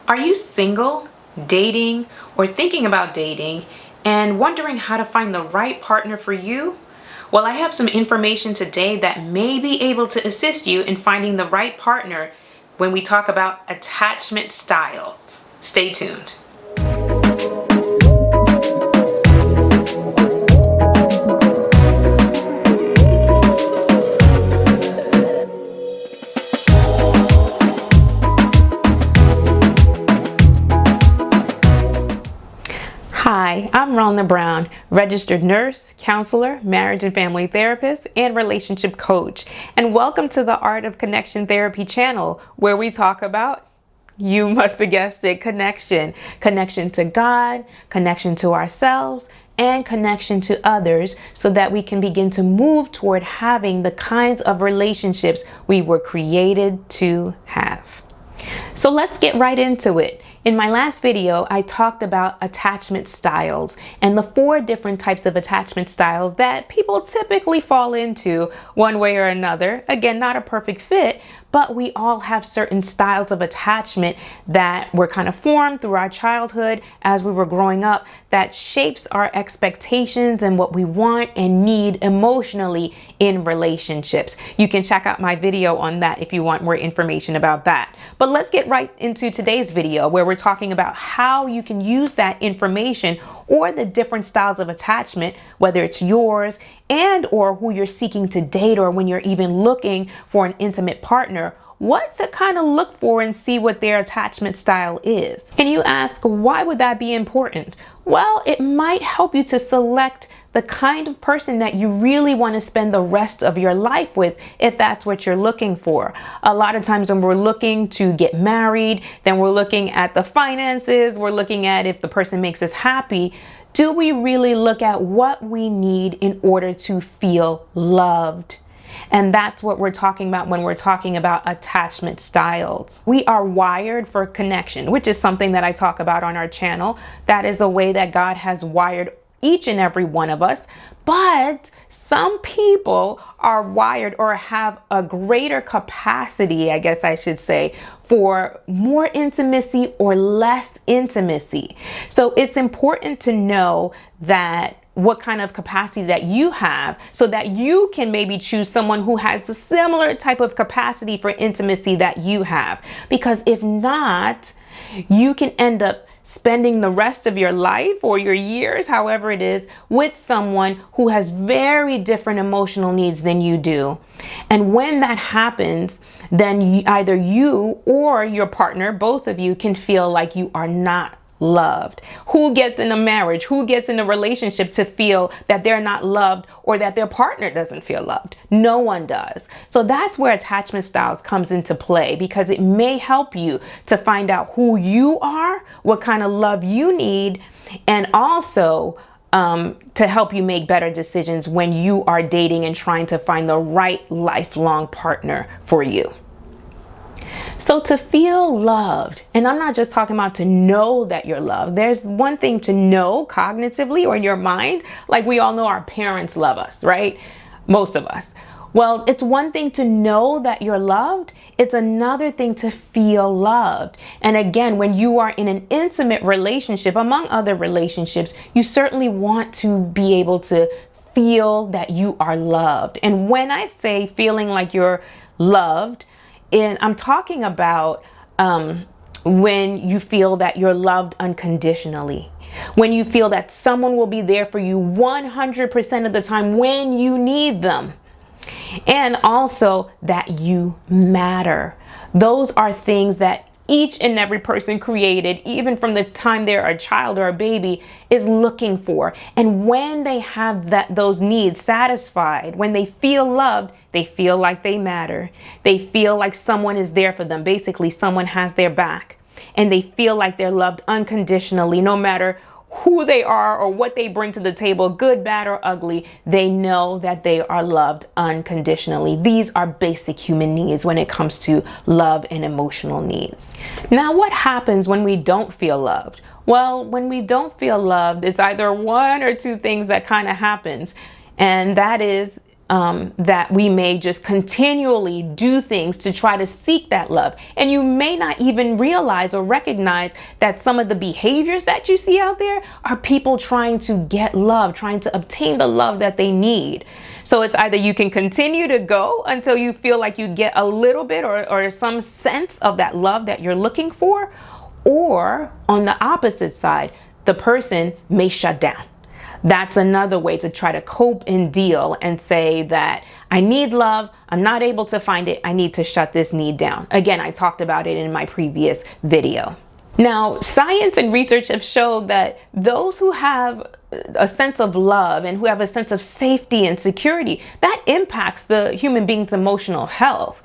Are you single, dating, or thinking about dating and wondering how to find the right partner for you? Well, I have some information today that may be able to assist you in finding the right partner when we talk about attachment styles. Stay tuned. Hi, I'm Rhonda Brown, registered nurse, counselor, marriage and family therapist, and relationship coach. And welcome to the Art of Connection Therapy channel, where we talk about, you must have guessed it, connection. Connection to God, connection to ourselves, and connection to others, so that we can begin to move toward having the kinds of relationships we were created to have. So let's get right into it. In my last video, I talked about attachment styles and the 4 different types of attachment styles that people typically fall into one way or another. Again, not a perfect fit, but we all have certain styles of attachment that were kind of formed through our childhood as we were growing up that shapes our expectations and what we want and need emotionally in relationships. You can check out my video on that if you want more information about that. But let's get right into today's video, where we're talking about how you can use that information or the different styles of attachment, whether it's yours and or who you're seeking to date, or when you're even looking for an intimate partner, what to kind of look for and see what their attachment style is. And you ask, why would that be important? Well, it might help you to select the kind of person that you really want to spend the rest of your life with, if that's what you're looking for. A lot of times when we're looking to get married, then we're looking at the finances, we're looking at if the person makes us happy. Do we really look at what we need in order to feel loved? And that's what we're talking about when we're talking about attachment styles. We are wired for connection, which is something that I talk about on our channel. That is the way that God has wired each and every one of us. But some people are wired or have a greater capacity, I guess I should say, for more intimacy or less intimacy. So it's important to know that what kind of capacity that you have, so that you can maybe choose someone who has a similar type of capacity for intimacy that you have. Because if not, you can end up spending the rest of your life or your years, however it is, with someone who has very different emotional needs than you do. And when that happens, then either you or your partner, both of you, can feel like you are not loved. Who gets in a marriage, who gets in a relationship to feel that they're not loved or that their partner doesn't feel loved? No one does. So that's where attachment styles comes into play, because it may help you to find out who you are, what kind of love you need, and also to help you make better decisions when you are dating and trying to find the right lifelong partner for you. So to feel loved, and I'm not just talking about to know that you're loved. There's one thing to know cognitively or in your mind, like we all know our parents love us, right? Most of us. Well, it's one thing to know that you're loved. It's another thing to feel loved. And again, when you are in an intimate relationship, among other relationships, you certainly want to be able to feel that you are loved. And when I say feeling like you're loved, and I'm talking about when you feel that you're loved unconditionally, when you feel that someone will be there for you 100% of the time when you need them, and also that you matter. Those are things that each and every person created, even from the time they're a child or a baby, is looking for. And when they have those needs satisfied, when they feel loved, they feel like they matter. They feel like someone is there for them. Basically, someone has their back. And they feel like they're loved unconditionally, no matter who they are or what they bring to the table, good, bad, or ugly. They know that they are loved unconditionally. These are basic human needs when it comes to love and emotional needs. Now, what happens when we don't feel loved? Well, when we don't feel loved, it's either one or two things that kind of happens. And that is, that we may just continually do things to try to seek that love. And you may not even realize or recognize that some of the behaviors that you see out there are people trying to get love, trying to obtain the love that they need. So it's either you can continue to go until you feel like you get a little bit or some sense of that love that you're looking for, or on the opposite side, the person may shut down. That's another way to try to cope and deal and say that I need love, I'm not able to find it, I need to shut this need down. Again, I talked about it in my previous video. Now, science and research have showed that those who have a sense of love and who have a sense of safety and security, that impacts the human being's emotional health.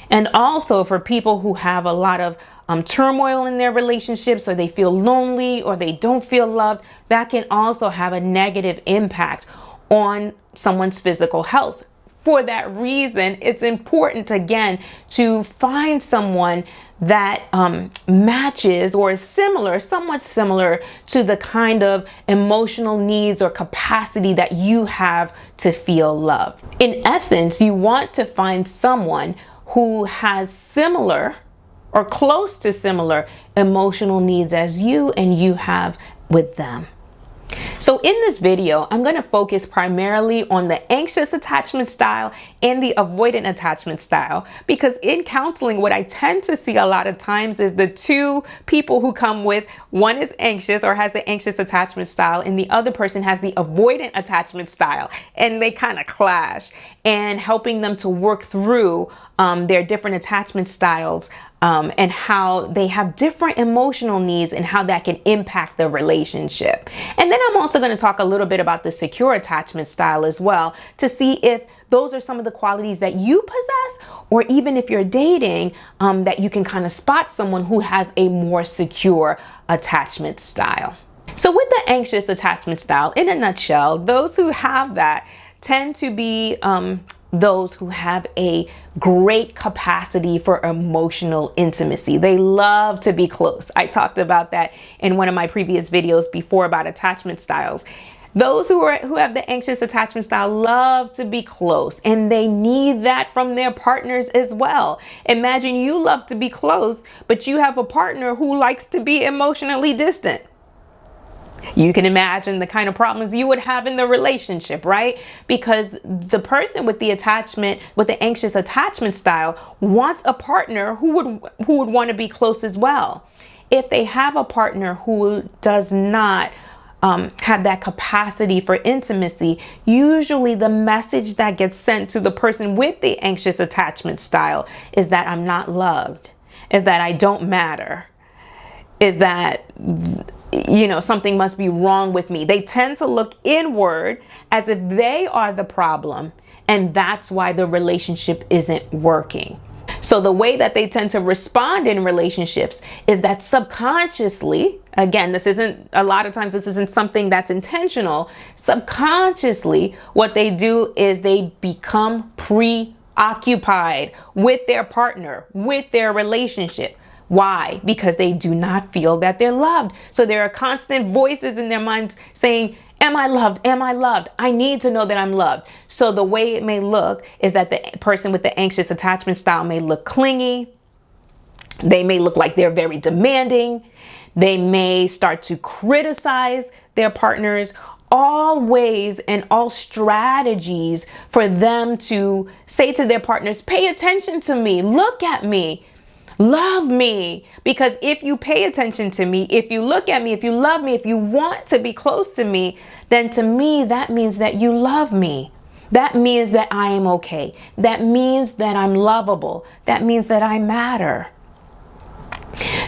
And also for people who have a lot of turmoil in their relationships, or they feel lonely, or they don't feel loved, that can also have a negative impact on someone's physical health. For that reason, it's important, again, to find someone that matches or is similar, somewhat similar to the kind of emotional needs or capacity that you have to feel love. In essence, you want to find someone who has similar or close to similar emotional needs as you and you have with them. So in this video, I'm going to focus primarily on the anxious attachment style and the avoidant attachment style, because in counseling, what I tend to see a lot of times is the two people who come with, one is anxious or has the anxious attachment style, and the other person has the avoidant attachment style, and they kind of clash, and helping them to work through their different attachment styles and how they have different emotional needs and how that can impact the relationship. And then I'm also going to talk a little bit about the secure attachment style as well, to see if those are some of the qualities that you possess, or even if you're dating, that you can kind of spot someone who has a more secure attachment style. So with the anxious attachment style, in a nutshell, those who have that tend to be those who have a great capacity for emotional intimacy. They love to be close. I talked about that in one of my previous videos before about attachment styles. Those who have the anxious attachment style love to be close, and they need that from their partners as well. Imagine you love to be close, but you have a partner who likes to be emotionally distant. You can imagine the kind of problems you would have in the relationship, right? Because the person with the anxious attachment style wants a partner who would want to be close as well. If they have a partner who does not have that capacity for intimacy, usually the message that gets sent to the person with the anxious attachment style is that I'm not loved, is that I don't matter, is that something must be wrong with me. They tend to look inward as if they are the problem, and that's why the relationship isn't working. So the way that they tend to respond in relationships is that subconsciously, again, this isn't something that's intentional. Subconsciously, what they do is they become preoccupied with their partner, with their relationship. Why? Because they do not feel that they're loved. So there are constant voices in their minds saying, am I loved? Am I loved? I need to know that I'm loved. So the way it may look is that the person with the anxious attachment style may look clingy. They may look like they're very demanding. They may start to criticize their partners. All ways and all strategies for them to say to their partners, pay attention to me, look at me, love me. Because if you pay attention to me, if you look at me, if you love me, if you want to be close to me, then to me, that means that you love me. That means that I am okay. That means that I'm lovable. That means that I matter.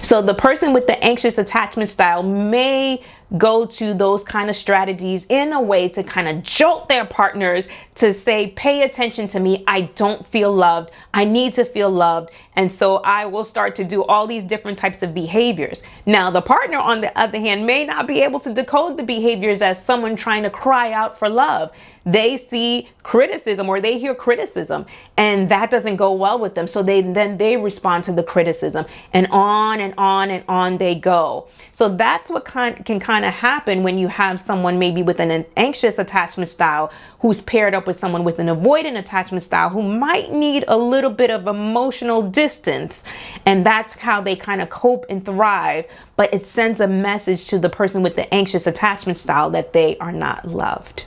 So the person with the anxious attachment style may go to those kind of strategies in a way to kind of jolt their partners to say, pay attention to me. I don't feel loved. I need to feel loved. And so I will start to do all these different types of behaviors. Now, the partner, on the other hand, may not be able to decode the behaviors as someone trying to cry out for love. They see criticism or they hear criticism, and that doesn't go well with them. So they respond to the criticism, and on and on and on they go. So that's what can kind kind of happen when you have someone maybe with an anxious attachment style who's paired up with someone with an avoidant attachment style who might need a little bit of emotional distance. And that's how they kind of cope and thrive. But it sends a message to the person with the anxious attachment style that they are not loved.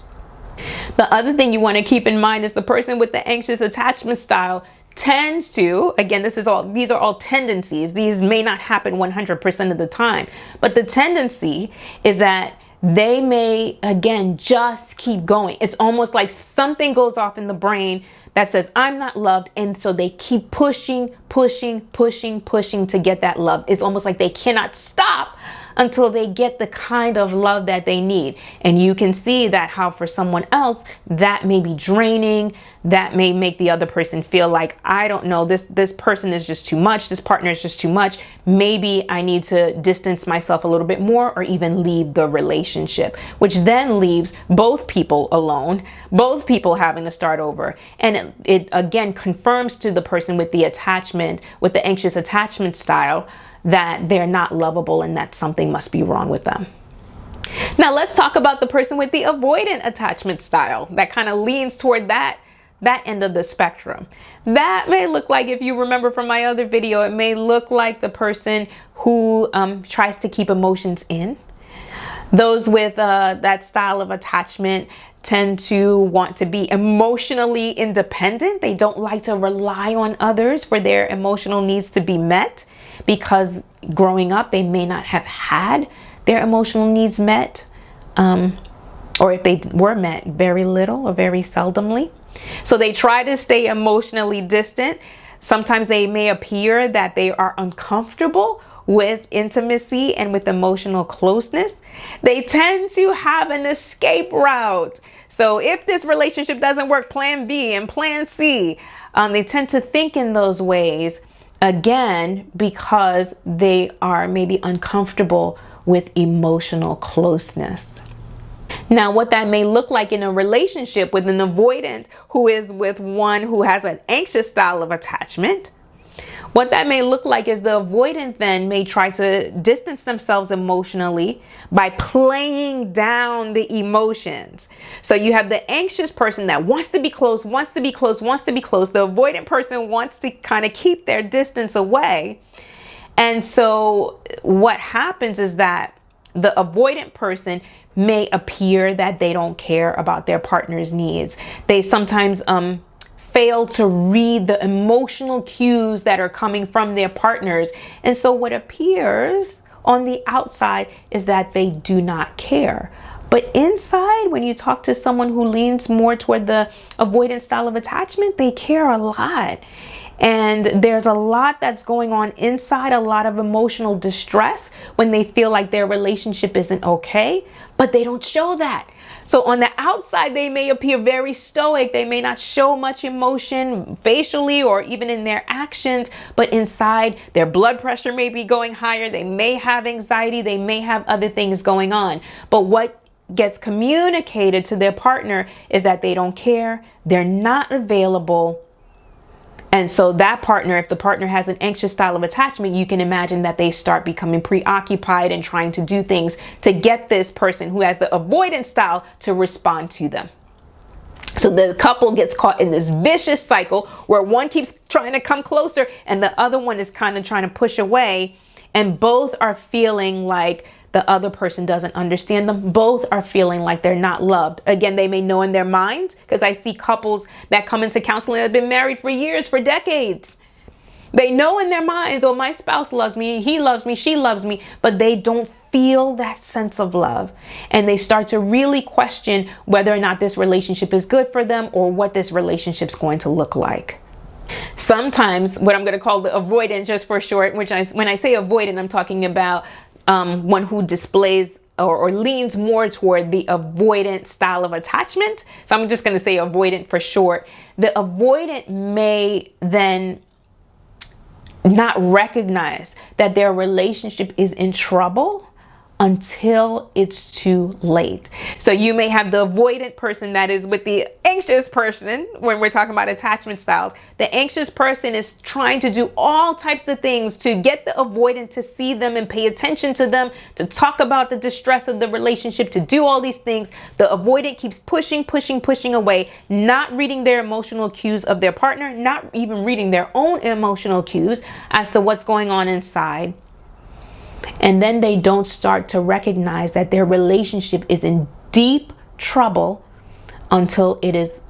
The other thing you want to keep in mind is the person with the anxious attachment style tends to, again, these are all tendencies. These may not happen 100% of the time, but the tendency is that they may, again, just keep going. It's almost like something goes off in the brain that says, I'm not loved. And so they keep pushing to get that love. It's almost like they cannot stop until they get the kind of love that they need. And you can see that how for someone else that may be draining, that may make the other person feel like, I don't know, this person is just too much, this partner is just too much. Maybe I need to distance myself a little bit more or even leave the relationship, which then leaves both people alone, both people having to start over. And it again confirms to the person with the attachment, with the anxious attachment style, that they're not lovable and that something must be wrong with them. Now let's talk about the person with the avoidant attachment style that kind of leans toward that end of the spectrum. That may look like, if you remember from my other video, it may look like the person who tries to keep emotions in. Those with that style of attachment tend to want to be emotionally independent. They don't like to rely on others for their emotional needs to be met, because growing up they may not have had their emotional needs met, or if they were met, very little or very seldomly. So they try to stay emotionally distant. Sometimes they may appear that they are uncomfortable with intimacy and with emotional closeness. They tend to have an escape route. So if this relationship doesn't work, plan B and plan C. They tend to think in those ways, again, because they are maybe uncomfortable with emotional closeness. Now, what that may look like in a relationship with an avoidant who is with one who has an anxious style of attachment, what that may look like is the avoidant then may try to distance themselves emotionally by playing down the emotions. So you have the anxious person that wants to be close, wants to be close, wants to be close. The avoidant person wants to kind of keep their distance away. And so what happens is that the avoidant person may appear that they don't care about their partner's needs. They sometimes fail to read the emotional cues that are coming from their partners. And so what appears on the outside is that they do not care. But inside, when you talk to someone who leans more toward the avoidant style of attachment, they care a lot. And there's a lot that's going on inside, a lot of emotional distress when they feel like their relationship isn't okay, but they don't show that. So on the outside, they may appear very stoic. They may not show much emotion facially or even in their actions, but inside their blood pressure may be going higher. They may have anxiety. They may have other things going on. But what gets communicated to their partner is that they don't care. They're not available. And so that partner, if the partner has an anxious style of attachment, you can imagine that they start becoming preoccupied and trying to do things to get this person who has the avoidant style to respond to them. So the couple gets caught in this vicious cycle where one keeps trying to come closer and the other one is kind of trying to push away, and both are feeling like the other person doesn't understand them. Both are feeling like they're not loved. Again, they may know in their minds, because I see couples that come into counseling that have been married for years, for decades. They know in their minds, oh, my spouse loves me, he loves me, she loves me, but they don't feel that sense of love. And they start to really question whether or not this relationship is good for them or what this relationship is going to look like. Sometimes what I'm going to call the avoidant, just for short, when I say avoidant, I'm talking about one who displays or leans more toward the avoidant style of attachment. So I'm just going to say avoidant for short. The avoidant may then not recognize that their relationship is in trouble until it's too late. So you may have the avoidant person that is with the anxious person when we're talking about attachment styles. The anxious person is trying to do all types of things to get the avoidant to see them and pay attention to them, to talk about the distress of the relationship, to do all these things. The avoidant keeps pushing away, not reading their emotional cues of their partner, not even reading their own emotional cues as to what's going on inside. And then they don't start to recognize that their relationship is in deep trouble until it is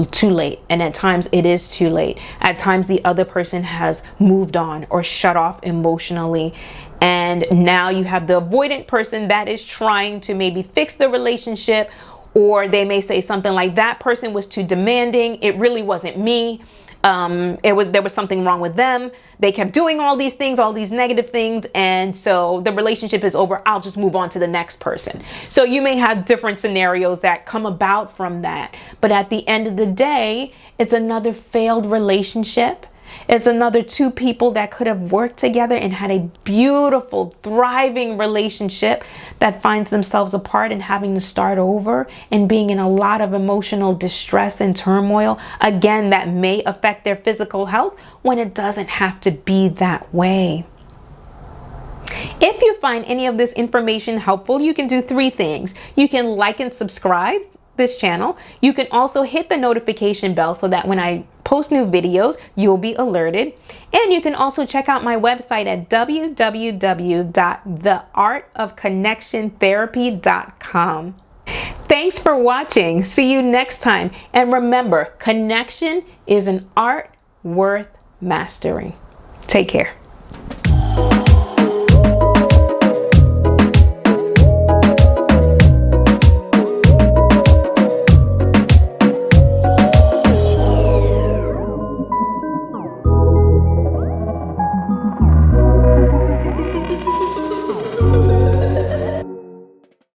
too late. And at times it is too late. At times the other person has moved on or shut off emotionally. And now you have the avoidant person that is trying to maybe fix the relationship, or they may say something like, that person was too demanding. It really wasn't me. There was something wrong with them. They kept doing all these things, all these negative things. And so the relationship is over. I'll just move on to the next person. So you may have different scenarios that come about from that. But at the end of the day, it's another failed relationship. It's another two people that could have worked together and had a beautiful, thriving relationship that finds themselves apart and having to start over and being in a lot of emotional distress and turmoil. Again, that may affect their physical health when it doesn't have to be that way. If you find any of this information helpful, you can do three things. You can like and subscribe this channel. You can also hit the notification bell so that when I post new videos, you'll be alerted. And you can also check out my website at www.theartofconnectiontherapy.com. Thanks for watching. See you next time. And remember, connection is an art worth mastering. Take care.